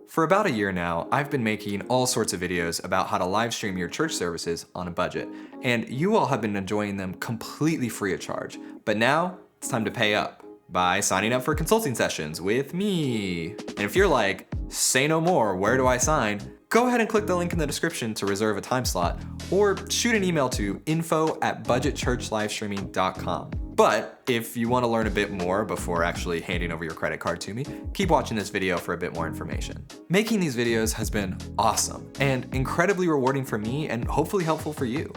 For about a year now, I've been making all sorts of videos about how to live stream your church services on a budget, and you all have been enjoying them completely free of charge. But now, it's time to pay up by signing up for consulting sessions with me. And if you're like, say no more, where do I sign? Go ahead and click the link in the description to reserve a time slot, or shoot an email to info@budgetchurchlivestreaming.com. But if you want to learn a bit more before actually handing over your credit card to me, keep watching this video for a bit more information. Making these videos has been awesome and incredibly rewarding for me and hopefully helpful for you.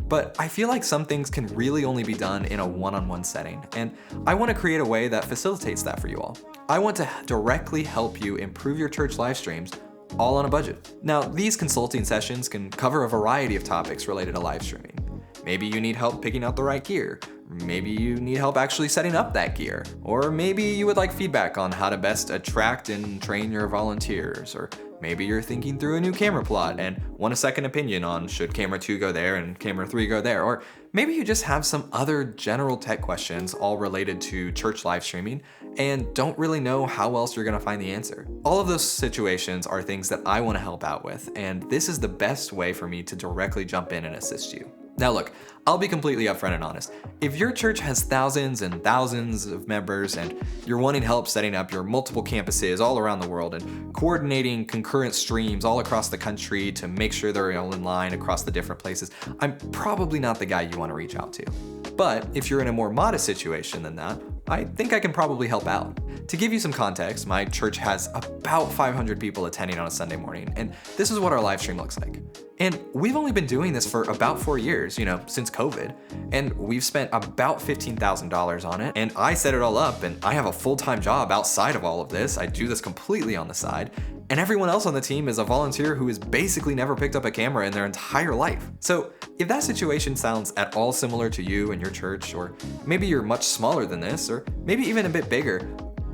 But I feel like some things can really only be done in a one-on-one setting, and I want to create a way that facilitates that for you all. I want to directly help you improve your church live streams all on a budget. Now, these consulting sessions can cover a variety of topics related to live streaming. Maybe you need help picking out the right gear. Maybe you need help actually setting up that gear. Or maybe you would like feedback on how to best attract and train your volunteers. Or maybe you're thinking through a new camera plot and want a second opinion on should camera 2 go there and camera 3 go there. Or maybe you just have some other general tech questions all related to church live streaming and don't really know how else you're gonna find the answer. All of those situations are things that I wanna help out with, and this is the best way for me to directly jump in and assist you. Now look, I'll be completely upfront and honest. If your church has thousands and thousands of members and you're wanting help setting up your multiple campuses all around the world and coordinating concurrent streams all across the country to make sure they're all in line across the different places, I'm probably not the guy you want to reach out to. But if you're in a more modest situation than that, I think I can probably help out. To give you some context, my church has about 500 people attending on a Sunday morning, and this is what our live stream looks like. And we've only been doing this for about 4 years, since COVID, and we've spent about $15,000 on it, and I set it all up, and I have a full-time job outside of all of this. I do this completely on the side, and everyone else on the team is a volunteer who has basically never picked up a camera in their entire life. So if that situation sounds at all similar to you and your church, or maybe you're much smaller than this, or maybe even a bit bigger,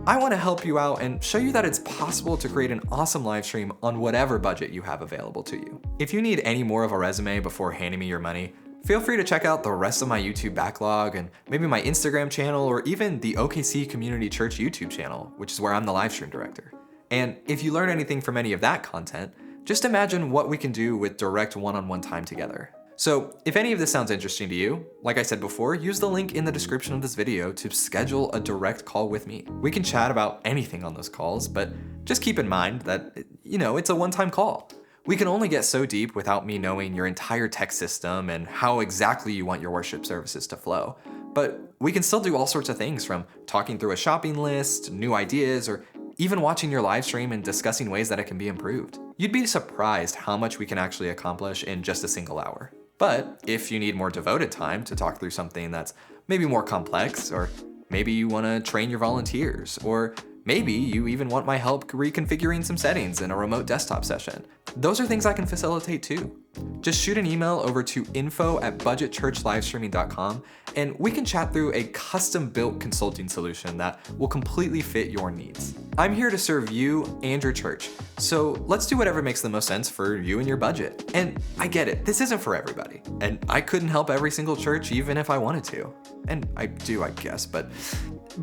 I want to help you out and show you that it's possible to create an awesome live stream on whatever budget you have available to you. If you need any more of a resume before handing me your money, feel free to check out the rest of my YouTube backlog and maybe my Instagram channel or even the OKC Community Church YouTube channel, which is where I'm the live stream director. And if you learn anything from any of that content, just imagine what we can do with direct one-on-one time together. So if any of this sounds interesting to you, like I said before, use the link in the description of this video to schedule a direct call with me. We can chat about anything on those calls, but just keep in mind that, it's a one-time call. We can only get so deep without me knowing your entire tech system and how exactly you want your worship services to flow. But we can still do all sorts of things, from talking through a shopping list, new ideas, or even watching your live stream and discussing ways that it can be improved. You'd be surprised how much we can actually accomplish in just a single hour. But if you need more devoted time to talk through something that's maybe more complex, or maybe you want to train your volunteers, or maybe you even want my help reconfiguring some settings in a remote desktop session, those are things I can facilitate too. Just shoot an email over to info@budgetchurchlivestreaming.com and we can chat through a custom-built consulting solution that will completely fit your needs. I'm here to serve you and your church, so let's do whatever makes the most sense for you and your budget. And I get it, this isn't for everybody, and I couldn't help every single church even if I wanted to. And I do, I guess, but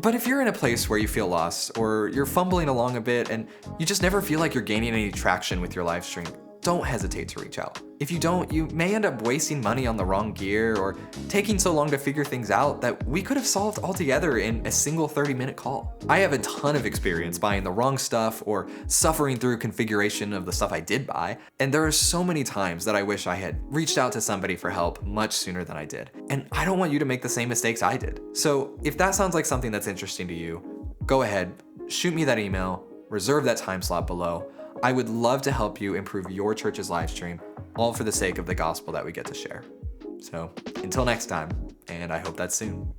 if you're in a place where you feel lost, or you're fumbling along a bit and you just never feel like you're gaining any traction with your live stream, don't hesitate to reach out. If you don't, you may end up wasting money on the wrong gear or taking so long to figure things out that we could have solved altogether in a single 30-minute call. I have a ton of experience buying the wrong stuff or suffering through configuration of the stuff I did buy, and there are so many times that I wish I had reached out to somebody for help much sooner than I did. And I don't want you to make the same mistakes I did. So if that sounds like something that's interesting to you, go ahead, shoot me that email, reserve that time slot below. I would love to help you improve your church's live stream, all for the sake of the gospel that we get to share. So until next time, and I hope that's soon.